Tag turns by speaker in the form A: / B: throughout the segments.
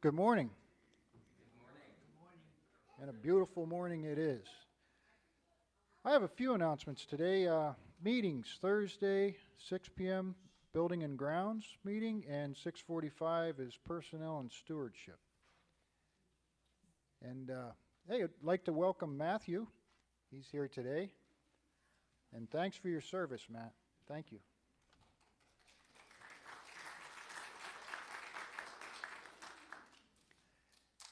A: Good morning. And a beautiful morning it is. I have a few announcements today. Meetings Thursday, 6 p.m. Building and Grounds meeting, and 6:45 is Personnel and Stewardship. And hey, I'd like to welcome Matthew. He's here today. And thanks for your service, Matt. Thank you.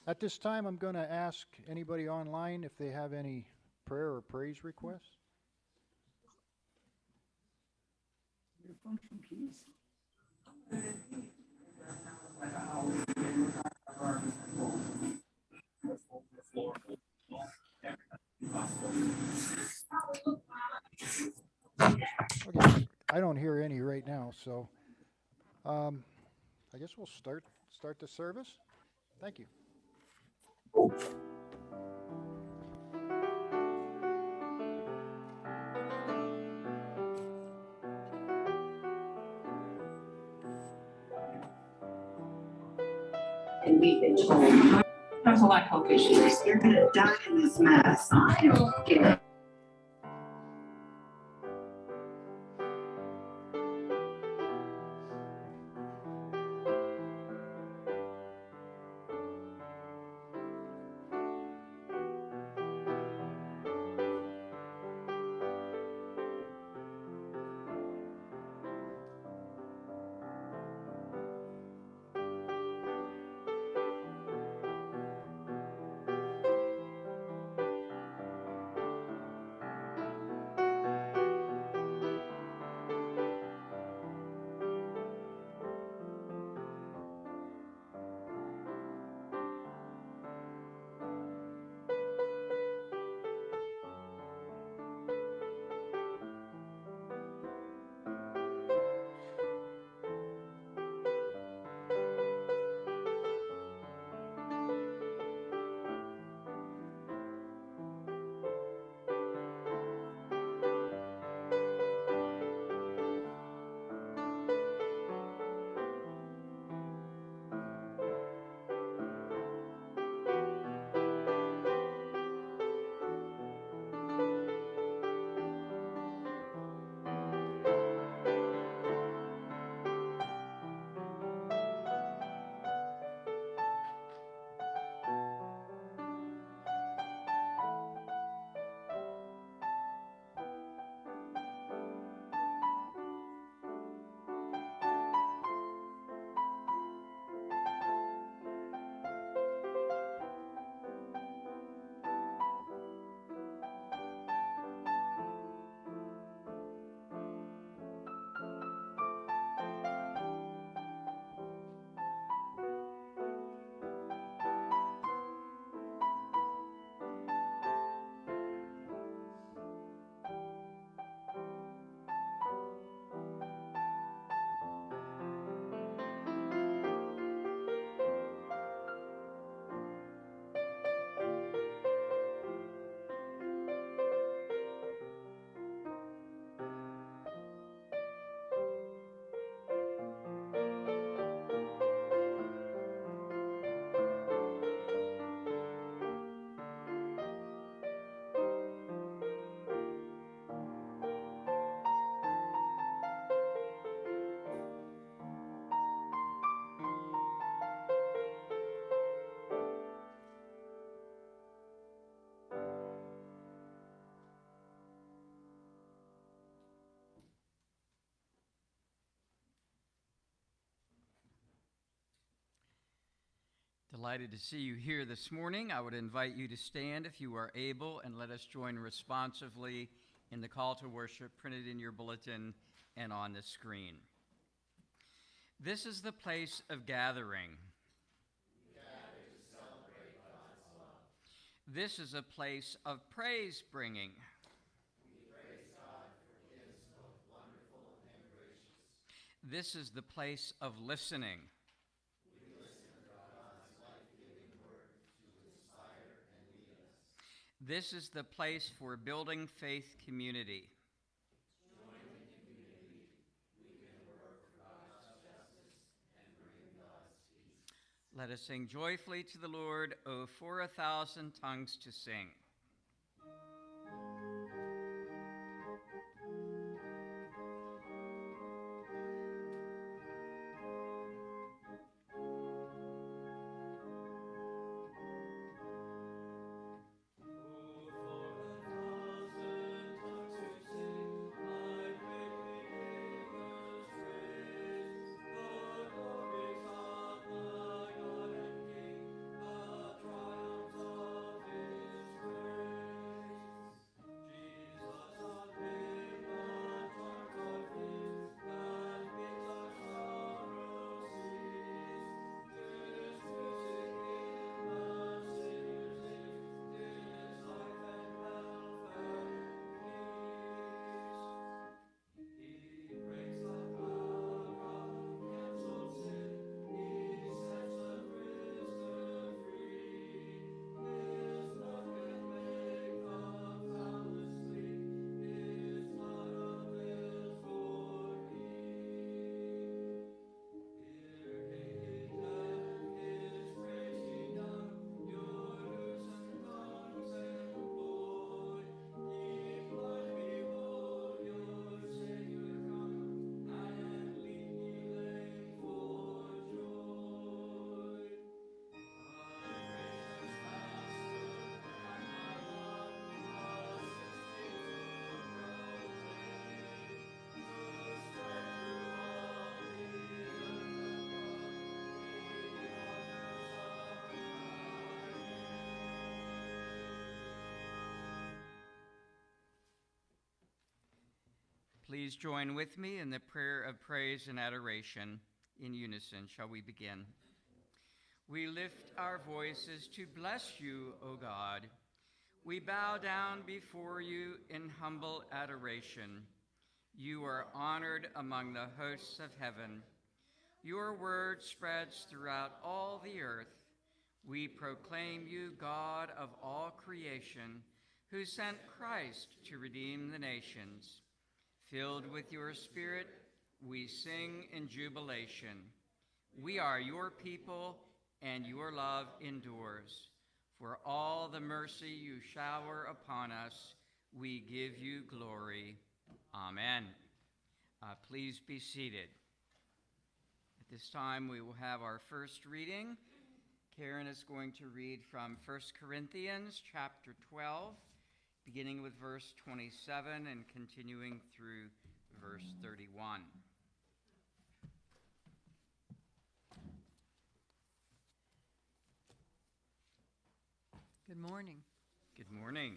A: At this time, I'm going to ask anybody online if they have any prayer or praise requests.
B: Your function keys.
A: Okay, I don't hear any right now, so I guess we'll start the service. Thank you.
B: And we've been told there's a lot of health issues. You're going to die in this mess. I don't care.
C: Delighted to see you here this morning. I would invite you to stand if you are able, and let us join responsively in the call to worship printed in your bulletin and on the screen. This is the place of gathering.
D: We gather to celebrate God's love.
C: This is a place of praise bringing.
D: We praise God for gifts both wonderful and gracious.
C: This is the place of listening. This is the place for building faith community.
D: Join the community
C: Let us sing joyfully to the Lord, O for 1,000 tongues to sing. Please join with me in the prayer of praise and adoration. In unison, shall we begin? We lift our voices to bless you, O God. We bow down before you in humble adoration. You are honored among the hosts of heaven. Your word spreads throughout all the earth. We proclaim you God of all creation, who sent Christ to redeem the nations. Filled with your Spirit, we sing in jubilation. We are your people, and your love endures. For all the mercy you shower upon us, we give you glory. Amen. Please be seated. At this time, we will have our first reading. Karen is going to read from 1 Corinthians chapter 12, beginning with verse 27 and continuing through verse 31.
E: Good morning.
C: Good morning.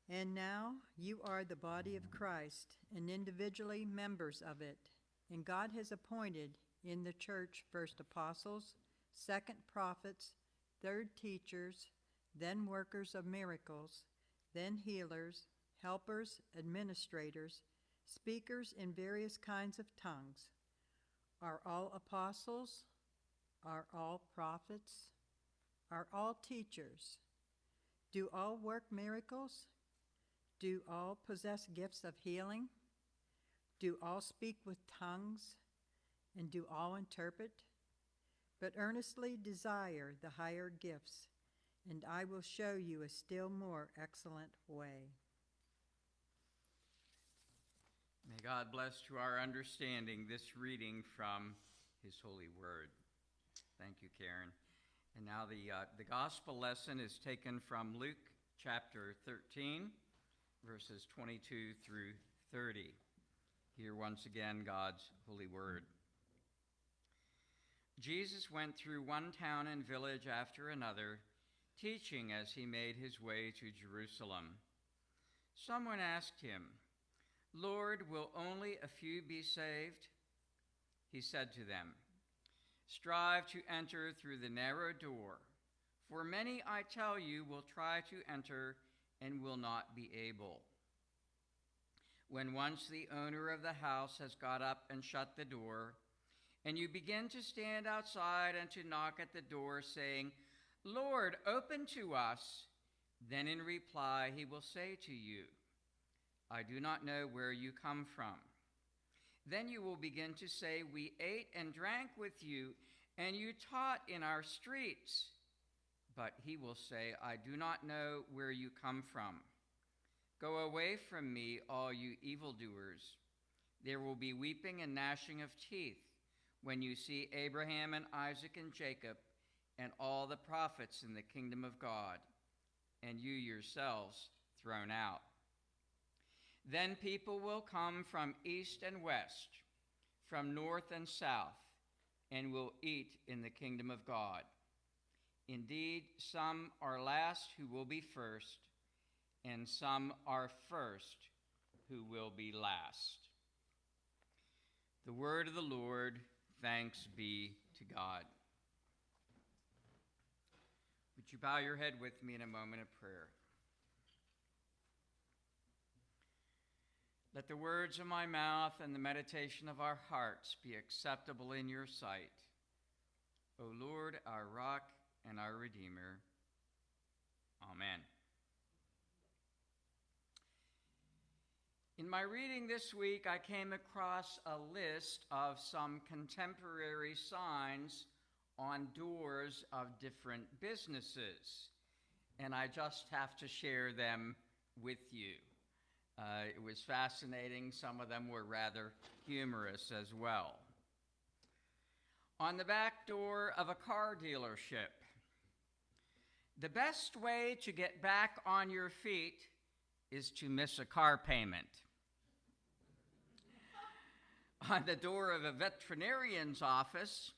E: And now you are the body of Christ and individually members of it. And God has appointed in the church first apostles, second prophets, third teachers, then workers of miracles, then healers, helpers, administrators, speakers in various kinds of tongues. Are all apostles? Are all prophets? Are all teachers? Do all work miracles? Do all possess gifts of healing? Do all speak with tongues? And do all interpret? But earnestly desire the higher gifts, and I will show you a still more excellent way.
C: May God bless to our understanding this reading from his holy word. Thank you, Karen. And now the gospel lesson is taken from Luke chapter 13, verses 22 through 30. Hear once again God's holy word. Jesus went through one town and village after another, teaching as he made his way to Jerusalem. Someone asked him, "Lord, will only a few be saved?" He said to them, "Strive to enter through the narrow door, for many, I tell you, will try to enter and will not be able. When once the owner of the house has got up and shut the door, and you begin to stand outside and to knock at the door, saying, 'Lord, open to us,' then in reply he will say to you, 'I do not know where you come from.' Then you will begin to say, 'We ate and drank with you, and you taught in our streets.' But he will say, 'I do not know where you come from. Go away from me, all you evildoers.' There will be weeping and gnashing of teeth when you see Abraham and Isaac and Jacob and all the prophets in the kingdom of God, and you yourselves thrown out. Then people will come from east and west, from north and south, and will eat in the kingdom of God. Indeed, some are last who will be first, and some are first who will be last." The word of the Lord. Thanks be to God. Would you bow your head with me in a moment of prayer? Let the words of my mouth and the meditation of our hearts be acceptable in your sight, O Lord, our rock and our Redeemer. Amen. In my reading this week, I came across a list of some contemporary signs on doors of different businesses, and I just have to share them with you. It was fascinating. Some of them were rather humorous as well. On the back door of a car dealership, "The best way to get back on your feet is to miss a car payment." On the door of a veterinarian's office,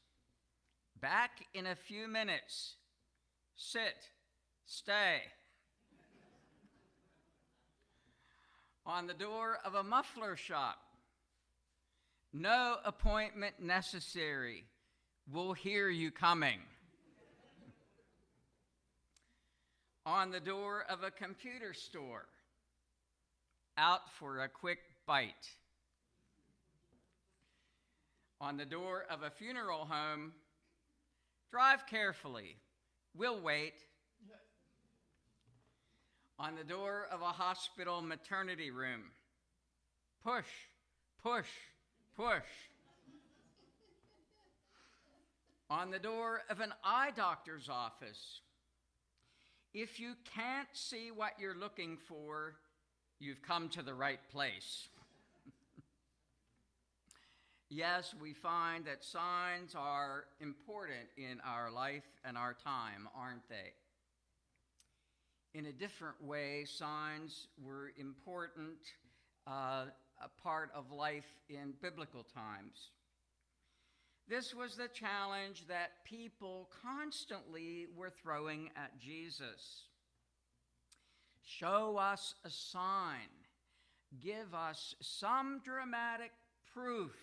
C: "Back in a few minutes. Sit, stay." On the door of a muffler shop, "No appointment necessary. We'll hear you coming." On the door of a computer store, "Out for a quick bite." On the door of a funeral home, "Drive carefully. We'll wait." On the door of a hospital maternity room, "Push, push, push." On the door of an eye doctor's office, "If you can't see what you're looking for, you've come to the right place." Yes, we find that signs are important in our life and our time, aren't they? In a different way, signs were important, a part of life in biblical times. This was the challenge that people constantly were throwing at Jesus. Show us a sign. Give us some dramatic proof,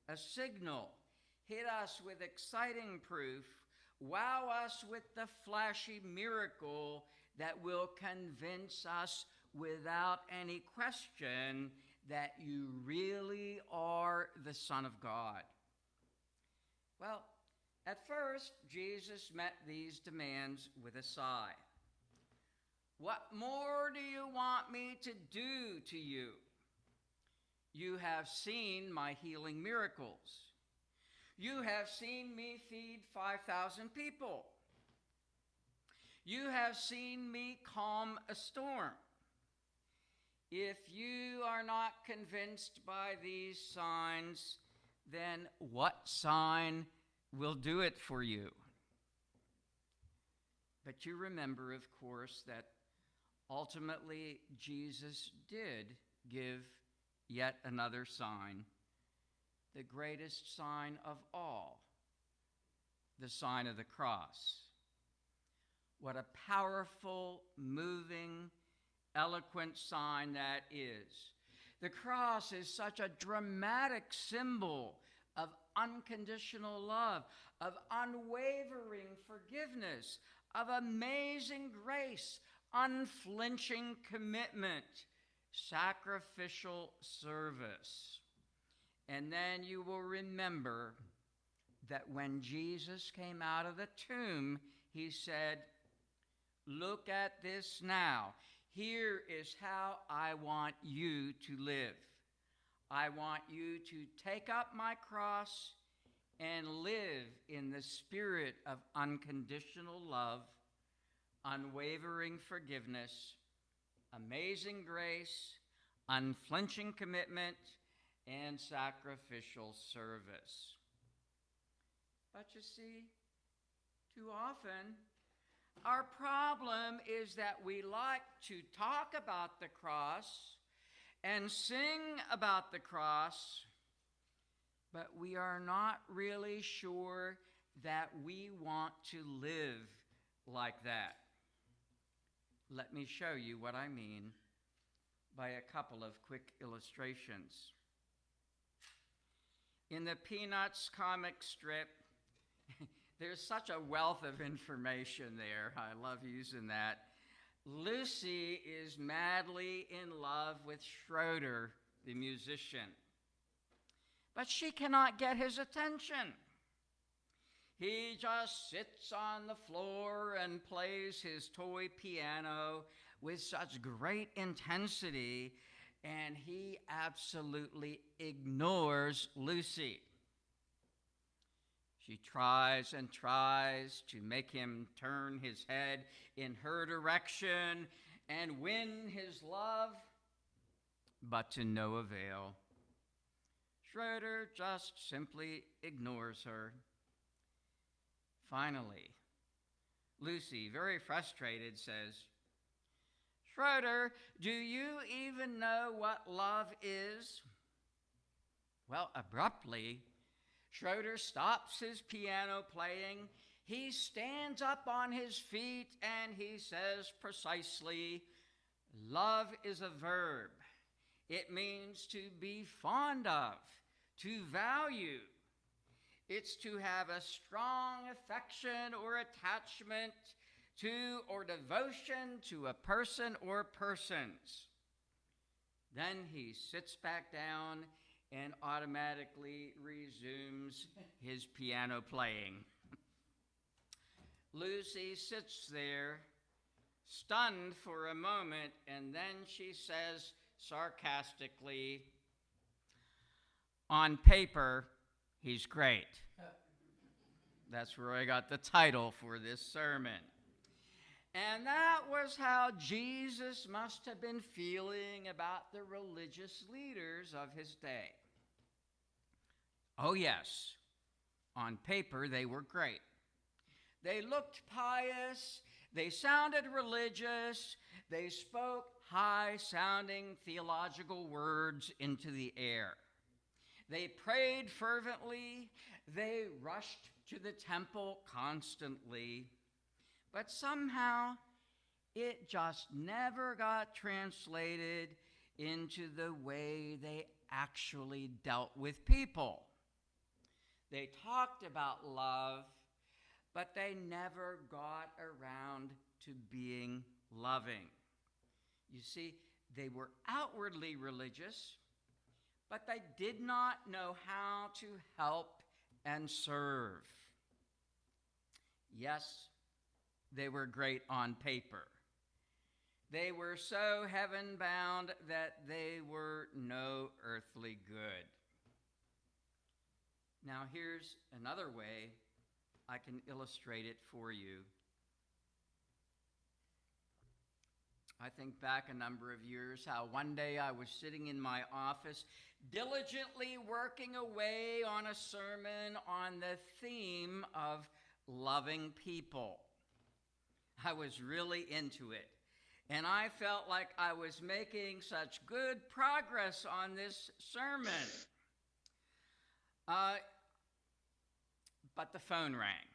C: a signal. Hit us with exciting proof. Wow us with the flashy miracle that will convince us without any question that you really are the Son of God. Well, at first, Jesus met these demands with a sigh. "What more do you want me to do to you? You have seen my healing miracles. You have seen me feed 5,000 people. You have seen me calm a storm. If you are not convinced by these signs, then what sign will do it for you?" But you remember, of course, that ultimately Jesus did give yet another sign, the greatest sign of all, the sign of the cross. What a powerful, moving, eloquent sign that is. The cross is such a dramatic symbol of unconditional love, of unwavering forgiveness, of amazing grace, unflinching commitment, sacrificial service. And then you will remember that when Jesus came out of the tomb, he said, "Look at this now. Here is how I want you to live. I want you to take up my cross and live in the spirit of unconditional love, unwavering forgiveness, amazing grace, unflinching commitment, and sacrificial service. But you see, too often, our problem is that we like to talk about the cross and sing about the cross, but we are not really sure that we want to live like that. Let me show you what I mean by a couple of quick illustrations. In the Peanuts comic strip, there's such a wealth of information there. I love using that. Lucy is madly in love with Schroeder, the musician, but she cannot get his attention. He just sits on the floor and plays his toy piano with such great intensity, and he absolutely ignores Lucy. She tries and tries to make him turn his head in her direction and win his love, but to no avail. Schroeder just simply ignores her. Finally, Lucy, very frustrated, says, "Schroeder, do you even know what love is?" Well, abruptly, Schroeder stops his piano playing. He stands up on his feet and he says precisely, "Love is a verb. It means to be fond of, to value. It's to have a strong affection or attachment to or devotion to a person or persons." Then he sits back down and automatically resumes his piano playing. Lucy sits there, stunned for a moment, and then she says sarcastically, "On paper, he's great." That's where I got the title for this sermon. And that was how Jesus must have been feeling about the religious leaders of his day. Oh yes, on paper they were great. They looked pious, they sounded religious, they spoke high-sounding theological words into the air. They prayed fervently, they rushed to the temple constantly, but somehow it just never got translated into the way they actually dealt with people. They talked about love, but they never got around to being loving. You see, they were outwardly religious, but they did not know how to help and serve. Yes, they were great on paper. They were so heaven-bound that they were no earthly good. Now here's another way I can illustrate it for you. I think back a number of years how one day I was sitting in my office diligently working away on a sermon on the theme of loving people. I was really into it, and I felt like I was making such good progress on this sermon. But the phone rang,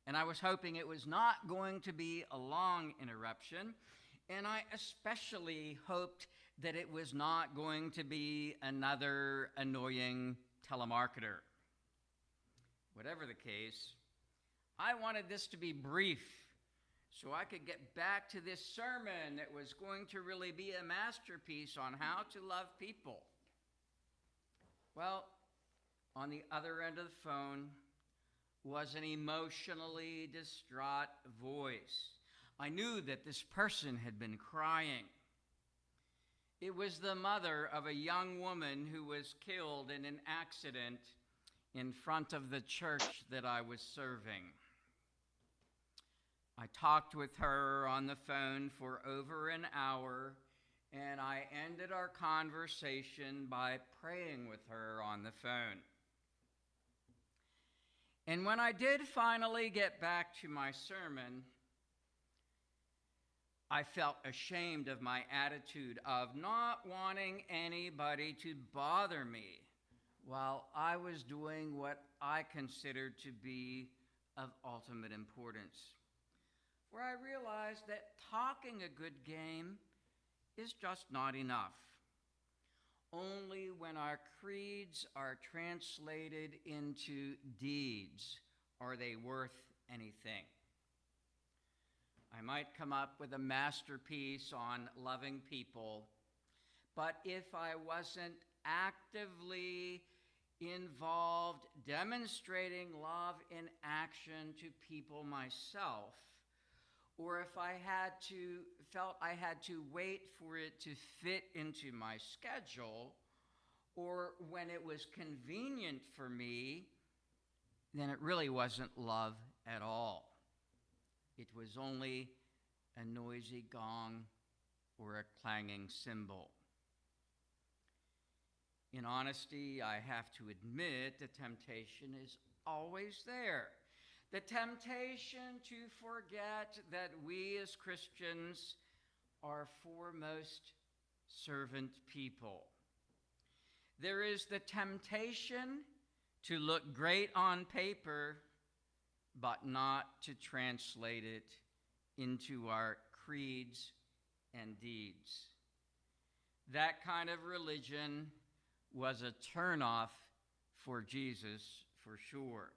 C: and I was hoping it was not going to be a long interruption, and I especially hoped that it was not going to be another annoying telemarketer. Whatever the case, I wanted this to be brief so I could get back to this sermon that was going to really be a masterpiece on how to love people. Well, on the other end of the phone was an emotionally distraught voice. I knew that this person had been crying. It was the mother of a young woman who was killed in an accident in front of the church that I was serving. I talked with her on the phone for over an hour, and I ended our conversation by praying with her on the phone. And when I did finally get back to my sermon, I felt ashamed of my attitude of not wanting anybody to bother me while I was doing what I considered to be of ultimate importance. Where I realized that talking a good game is just not enough. Only when our creeds are translated into deeds are they worth anything. I might come up with a masterpiece on loving people, but if I wasn't actively involved demonstrating love in action to people myself, or if I felt I had to wait for it to fit into my schedule, or when it was convenient for me, then it really wasn't love at all. It was only a noisy gong or a clanging cymbal. In honesty, I have to admit the temptation is always there. The temptation to forget that we as Christians are foremost servant people. There is the temptation to look great on paper, but not to translate it into our creeds and deeds. That kind of religion was a turnoff for Jesus, for sure.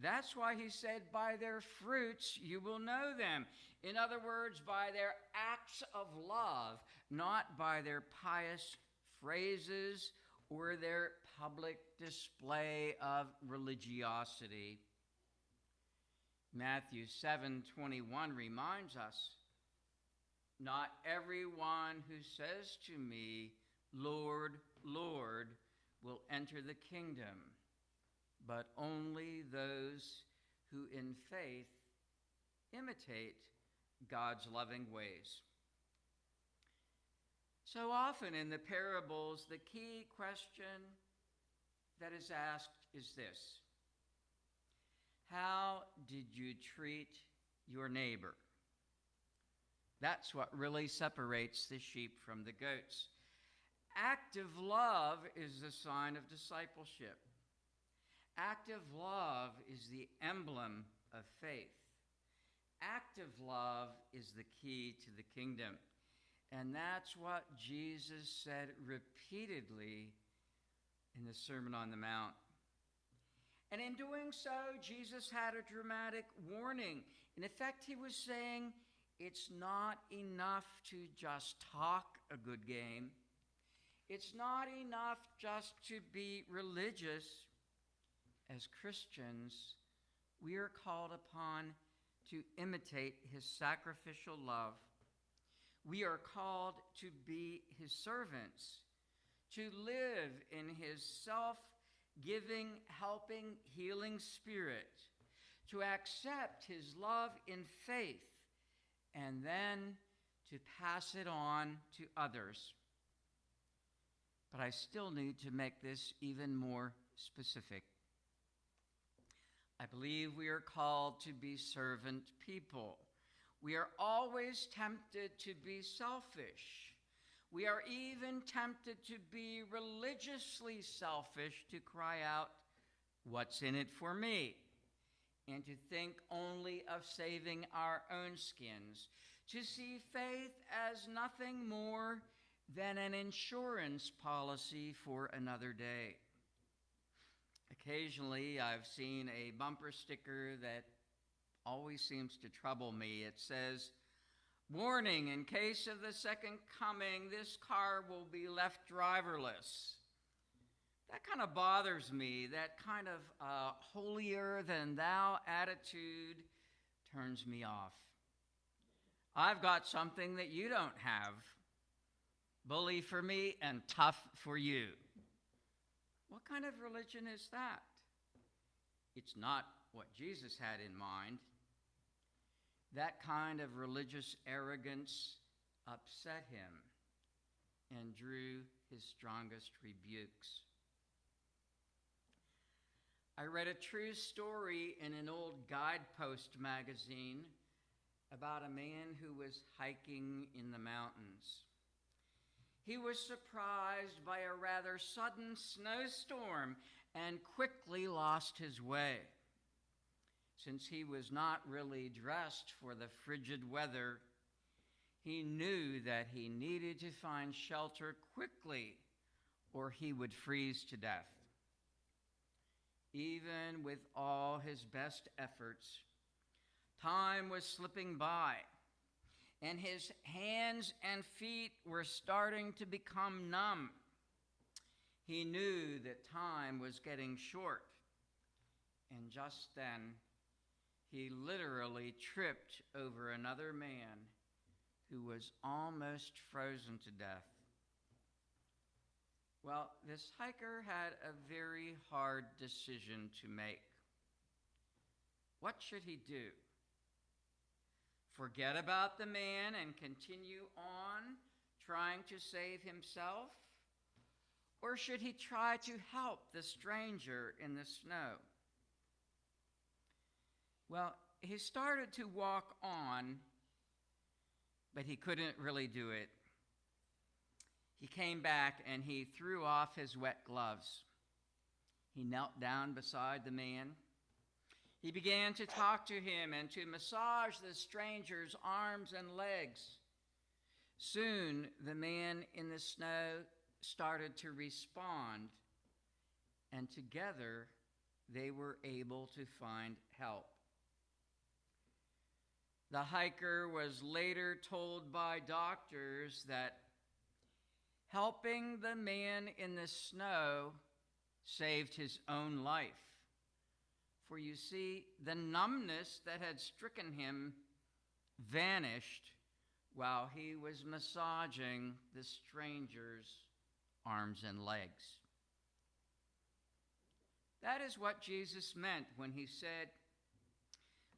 C: That's why he said, by their fruits you will know them. In other words, by their acts of love, not by their pious phrases or their public display of religiosity. Matthew 7:21 reminds us, not everyone who says to me, Lord, Lord, will enter the kingdom, but only those who in faith imitate God's loving ways. So often in the parables, the key question that is asked is this: how did you treat your neighbor? That's what really separates the sheep from the goats. Active love is the sign of discipleship. Active love is the emblem of faith. Active love is the key to the kingdom. And that's what Jesus said repeatedly in the Sermon on the Mount. And in doing so, Jesus had a dramatic warning. In effect, he was saying, it's not enough to just talk a good game. It's not enough just to be religious. As Christians, we are called upon to imitate his sacrificial love. We are called to be his servants, to live in his self-giving, helping, healing spirit, to accept his love in faith, and then to pass it on to others. But I still need to make this even more specific. I believe we are called to be servant people. We are always tempted to be selfish. We are even tempted to be religiously selfish, to cry out, what's in it for me? And to think only of saving our own skins, to see faith as nothing more than an insurance policy for another day. Occasionally, I've seen a bumper sticker that always seems to trouble me. It says, warning, in case of the second coming, this car will be left driverless. That kind of bothers me. That kind of holier-than-thou attitude turns me off. I've got something that you don't have. bully for me and tough for you. What kind of religion is that? It's not what Jesus had in mind. That kind of religious arrogance upset him and drew his strongest rebukes. I read a true story in an old guidepost magazine about a man who was hiking in the mountains. He was surprised by a rather sudden snowstorm and quickly lost his way. Since he was not really dressed for the frigid weather, he knew that he needed to find shelter quickly or he would freeze to death. Even with all his best efforts, time was slipping by, and his hands and feet were starting to become numb. He knew that time was getting short, and just then, he literally tripped over another man who was almost frozen to death. Well, this hiker had a very hard decision to make. What should he do? Forget about the man and continue on trying to save himself? Or should he try to help the stranger in the snow? Well, he started to walk on, but he couldn't really do it. He came back and he threw off his wet gloves. He knelt down beside the man. He began to talk to him and to massage the stranger's arms and legs. Soon, the man in the snow started to respond, and together they were able to find help. The hiker was later told by doctors that helping the man in the snow saved his own life. For you see, the numbness that had stricken him vanished while he was massaging the stranger's arms and legs. That is what Jesus meant when he said,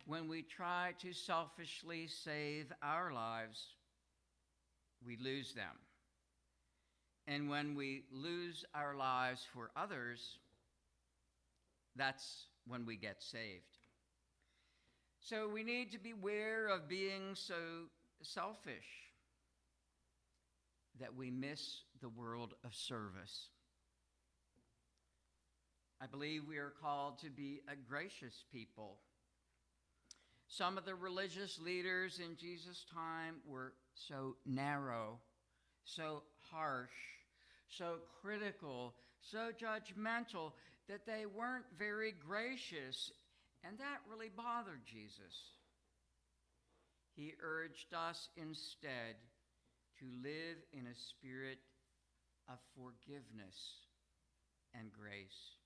C: when we try to selfishly save our lives, we lose them. And when we lose our lives for others, that's when we get saved. So we need to beware of being so selfish that we miss the world of service. I believe we are called to be a gracious people. Some of the religious leaders in Jesus' time were so narrow, so harsh, so critical, so judgmental that they weren't very gracious, and that really bothered Jesus. He urged us instead to live in a spirit of forgiveness and grace.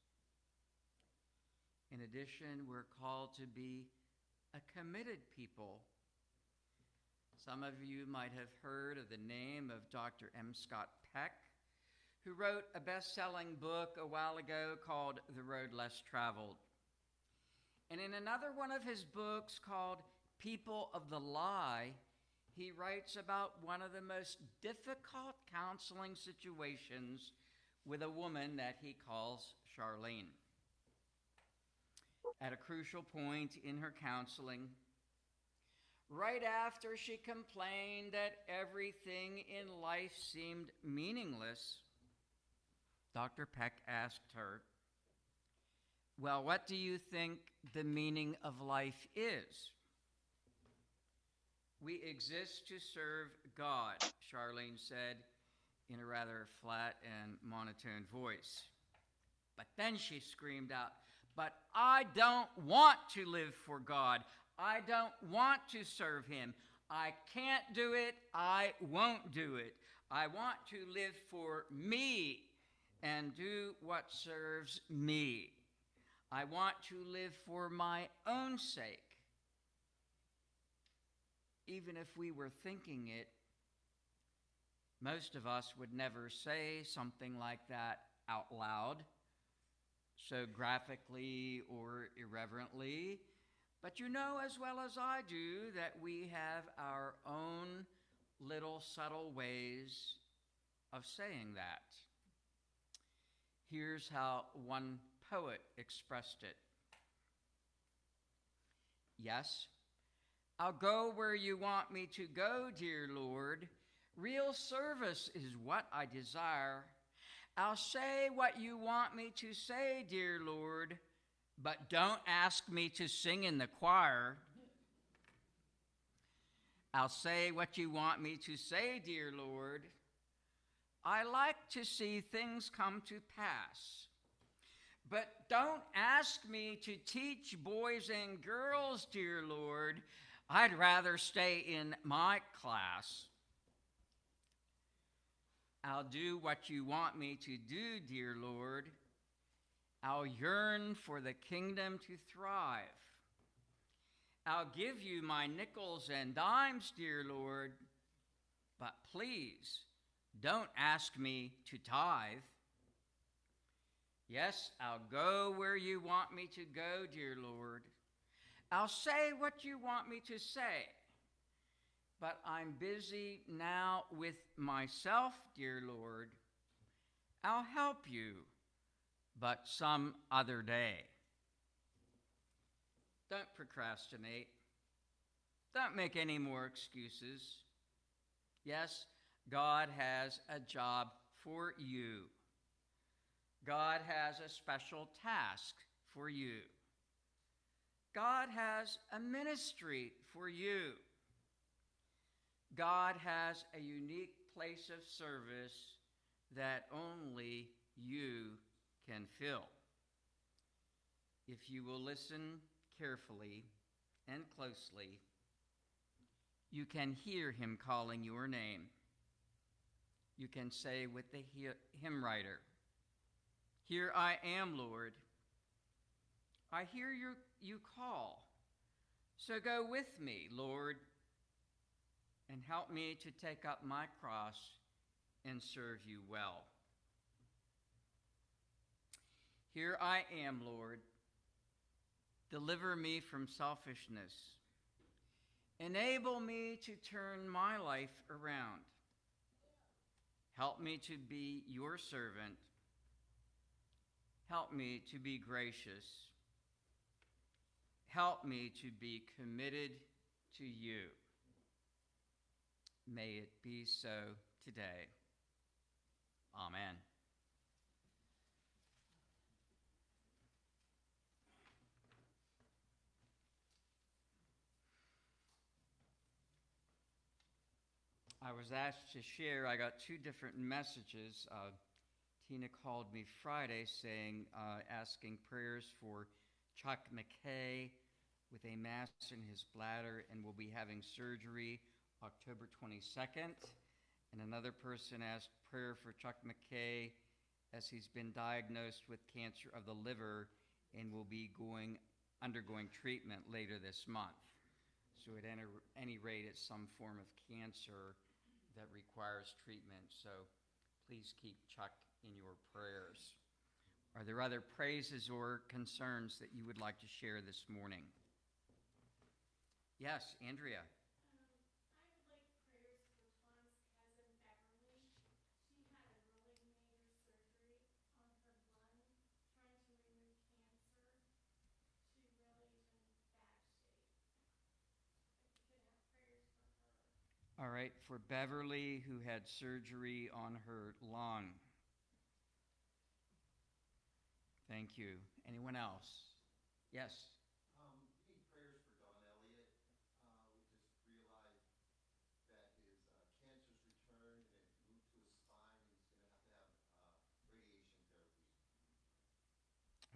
C: In addition, we're called to be a committed people. Some of you might have heard of the name of Dr. M. Scott Peck, who wrote a best-selling book a while ago called The Road Less Traveled. And in another one of his books called People of the Lie, he writes about one of the most difficult counseling situations with a woman that he calls Charlene. At a crucial point in her counseling, right after she complained that everything in life seemed meaningless, Dr. Peck asked her, "Well, what do you think the meaning of life is?" "We exist to serve God," Charlene said in a rather flat and monotone voice. But then she screamed out, "But I don't want to live for God. I don't want to serve him. I can't do it. I won't do it. I want to live for me and do what serves me. I want to live for my own sake." Even if we were thinking it, Most of us would never say something like that out loud, so graphically or irreverently, but you know as well as I do that we have our own little subtle ways of saying that. Here's how one poet expressed it. Yes, I'll go where you want me to go, dear Lord. Real service is what I desire. I'll say what you want me to say, dear Lord, but don't ask me to sing in the choir. I'll say what you want me to say, dear Lord. I like to see things come to pass. But don't ask me to teach boys and girls, dear Lord. I'd rather stay in my class. I'll do what you want me to do, dear Lord. I'll yearn for the kingdom to thrive. I'll give you my nickels and dimes, dear Lord, but please don't ask me to tithe. Yes, I'll go where you want me to go, dear Lord. I'll say what you want me to say, but I'm busy now with myself, dear Lord. I'll help you, but some other day. Don't procrastinate. Don't make any more excuses. Yes, God has a job for you. God has a special task for you. God has a ministry for you. God has a unique place of service that only you can fill. If you will listen carefully and closely, you can hear him calling your name. You can say with the hymn writer, "Here I am, Lord. I hear you call. So go with me, Lord, and help me to take up my cross and serve you well. Here I am, Lord. Deliver me from selfishness. Enable me to turn my life around. Help me to be your servant. Help me to be gracious. Help me to be committed to you. May it be so today. Amen. I was asked to share, I got two different messages. Tina called me Friday saying, asking prayers for Chuck McKay with a mass in his bladder and will be having surgery October 22nd. And another person asked prayer for Chuck McKay as he's been diagnosed with cancer of the liver and will be undergoing treatment later this month. So at any rate, it's some form of cancer that requires treatment. So please keep Chuck in your prayers. Are there other praises or concerns that you would like to share this morning? Yes, Andrea.
F: I would like prayers for Tom's cousin Beverly. She had a really major surgery on her lung, trying to remove cancer. She really is in bad shape. If you could have prayers for her.
C: All right, for Beverly, who had surgery on her lung. Thank you. Anyone else? Yes.
D: We need prayers for Don Elliott. We just realized that his cancer's returned and it moved to his spine and he's going to have radiation therapy.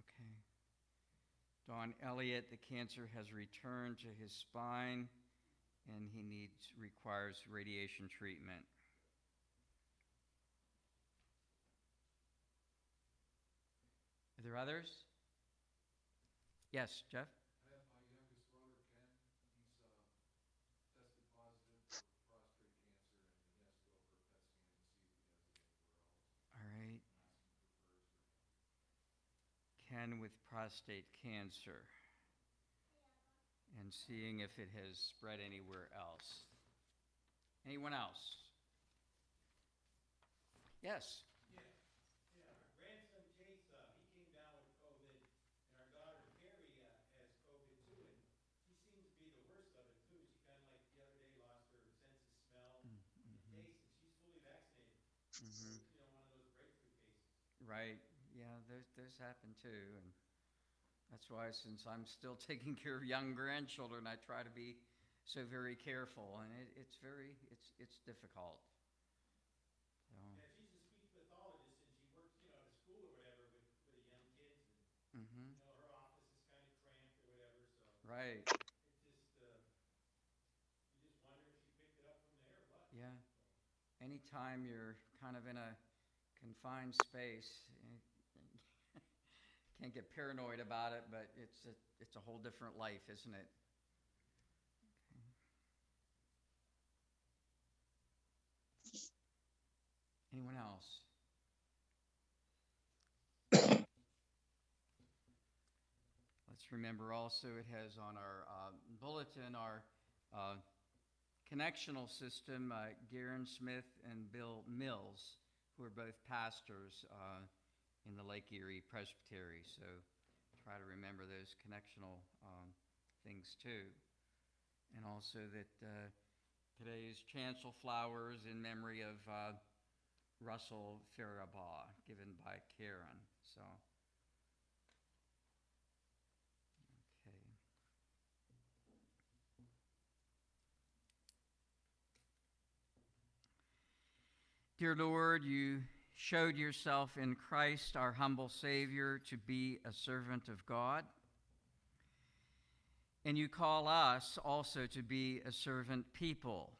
C: Okay. Don Elliott, the cancer has returned to his spine and he requires radiation treatment. Are there others? Yes, Jeff?
G: I have my youngest brother, Ken. He's tested positive for prostate cancer, and he has to go for a PET scan
C: friend with prostate cancer and seeing if it has spread anywhere else. Anyone else? Yes.
H: Yeah, our grandson Chase, he came down with COVID, and our daughter Carrie has COVID too, and she seems to be the worst of it too. She kind of like the other day lost her sense of smell and taste, and she's fully vaccinated.
C: Mm-hmm.
H: You know, one of those breakthrough cases.
C: Right. Yeah, those happen too, and that's why, since I'm still taking care of young grandchildren, I try to be so very careful, and it's difficult. So.
H: Yeah, she's a speech pathologist, and she works, you know, at a school or whatever with the young kids, and
C: Mm-hmm.
H: you know, her office is kind of cramped or whatever, so
C: Right.
H: it just you just wonder if she picked it up from there or what.
C: Yeah. Anytime you're kind of in a confined space, can't get paranoid about it, but it's a whole different life, isn't it? Okay. Anyone else? Let's remember also it has on our bulletin our connectional system, Garen Smith and Bill Mills, who are both pastors in the Lake Erie Presbytery. So try to remember those connectional things too. And also that today's chancel flowers in memory of Russell Faribaugh, given by Karen. So, okay. Dear Lord, you showed yourself in Christ, our humble Savior, to be a servant of God. And you call us also to be a servant people,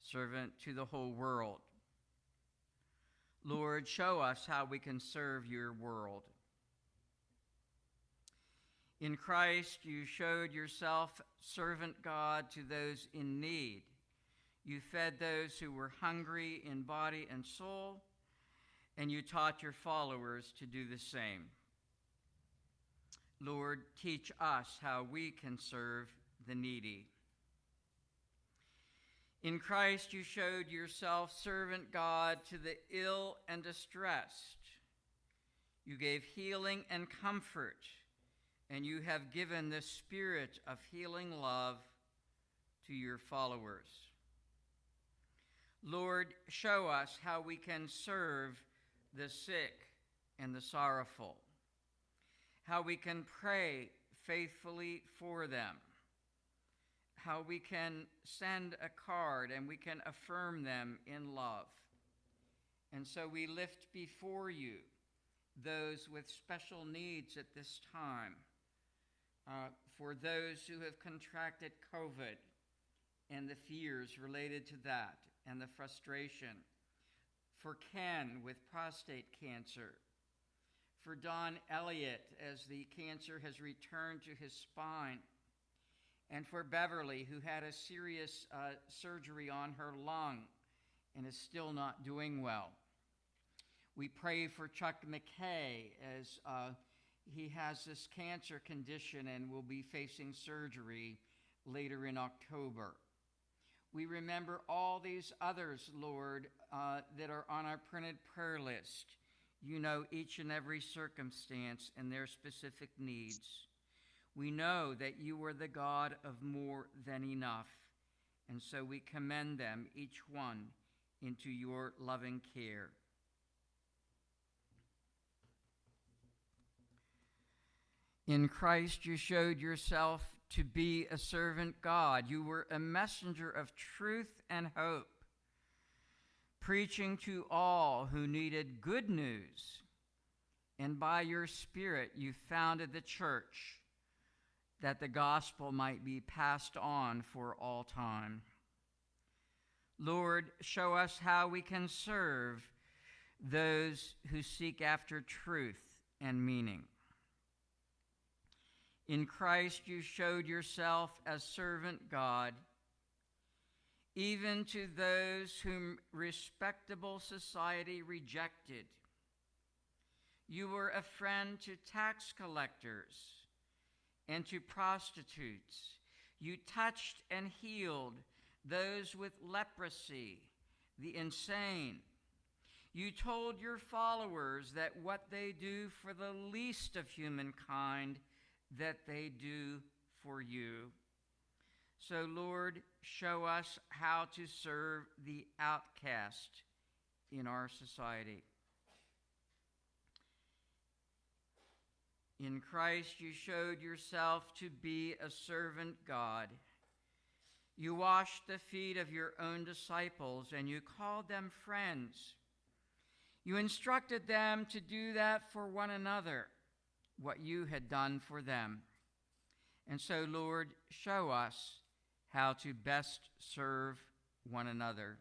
C: servant to the whole world. Lord, show us how we can serve your world. In Christ, you showed yourself servant God to those in need. You fed those who were hungry in body and soul, and you taught your followers to do the same. Lord, teach us how we can serve the needy. In Christ, you showed yourself servant God to the ill and distressed. You gave healing and comfort, and you have given the spirit of healing love to your followers. Lord, show us how we can serve the sick and the sorrowful, how we can pray faithfully for them, how we can send a card and we can affirm them in love. And so we lift before you those with special needs at this time, for those who have contracted COVID and the fears related to that and the frustration, for Ken with prostate cancer, for Don Elliott as the cancer has returned to his spine, and for Beverly, who had a serious surgery on her lung and is still not doing well. We pray for Chuck McKay as he has this cancer condition and will be facing surgery later in October. We remember all these others, Lord, that are on our printed prayer list. You know each and every circumstance and their specific needs. We know that you are the God of more than enough, and so we commend them, each one, into your loving care. In Christ, you showed yourself to be a servant God. You were a messenger of truth and hope, preaching to all who needed good news. And by your Spirit, you founded the church that the gospel might be passed on for all time. Lord, show us how we can serve those who seek after truth and meaning. In Christ, you showed yourself as servant God, even to those whom respectable society rejected. You were a friend to tax collectors and to prostitutes. You touched and healed those with leprosy, the insane. You told your followers that what they do for the least of humankind, that they do for you. So, Lord, show us how to serve the outcast in our society. In Christ, you showed yourself to be a servant God. You washed the feet of your own disciples, and you called them friends. You instructed them to do that for one another, what you had done for them. And so, Lord, show us how to best serve one another.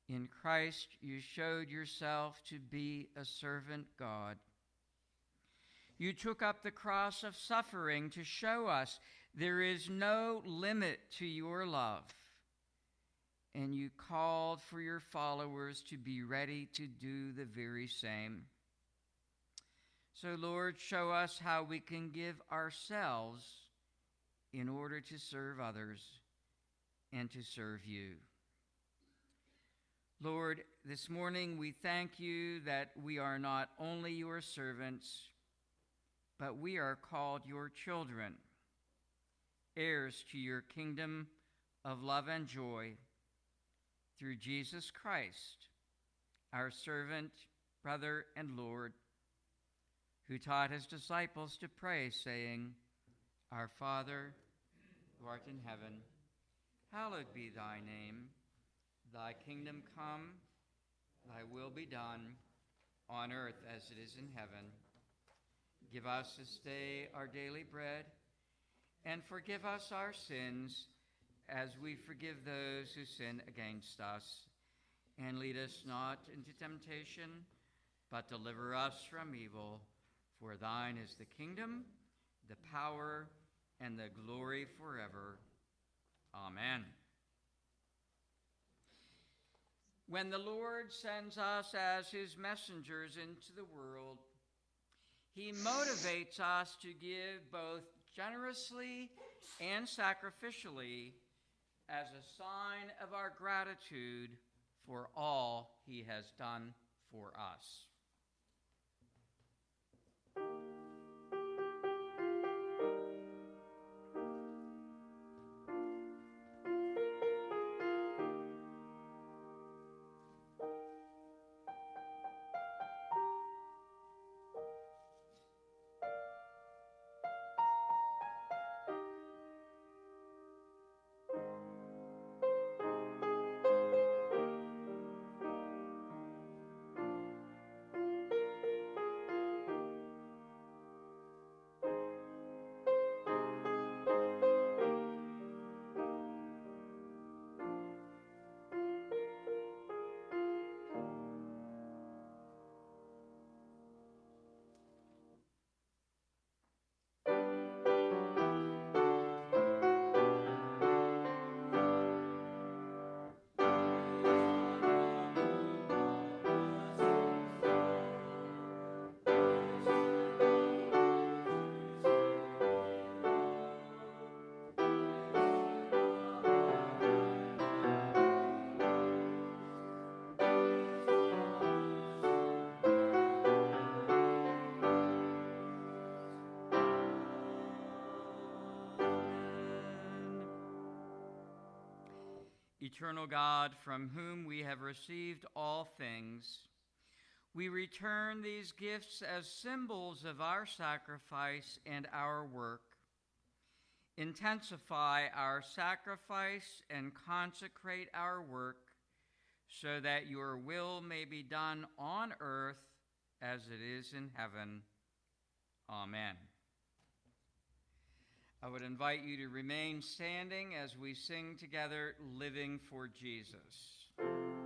C: In Christ, you showed yourself to be a servant God. You took up the cross of suffering to show us there is no limit to your love. And you called for your followers to be ready to do the very same. So, Lord, show us how we can give ourselves in order to serve others and to serve you. Lord, this morning we thank you that we are not only your servants, but we are called your children, heirs to your kingdom of love and joy through Jesus Christ, our servant, brother, and Lord, who taught his disciples to pray, saying, Our Father, who art in heaven, hallowed be thy name. Thy kingdom come, thy will be done, on earth as it is in heaven. Give us this day our daily bread, and forgive us our sins, as we forgive those who sin against us. And lead us not into temptation, but deliver us from evil. For thine is the kingdom, the power, and the glory forever. Amen. When the Lord sends us as his messengers into the world, he motivates us to give both generously and sacrificially as a sign of our gratitude for all he has done for us. Eternal God, from whom we have received all things, we return these gifts as symbols of our sacrifice and our work. Intensify our sacrifice and consecrate our work, so that your will may be done on earth as it is in heaven. Amen. I would invite you to remain standing as we sing together, Living for Jesus.
F: Jesus.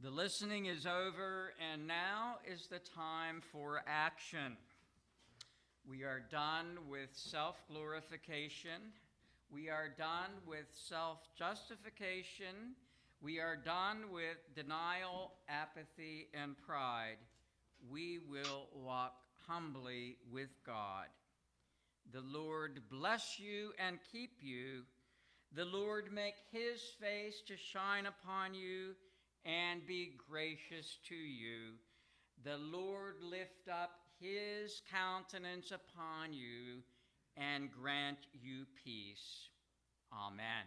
C: The listening is over, and now is the time for action. We are done with self-glorification. We are done with self-justification. We are done with denial, apathy, and pride. We will walk humbly with God. The Lord bless you and keep you. The Lord make his face to shine upon you and be gracious to you. The Lord lift up his countenance upon you and grant you peace. Amen.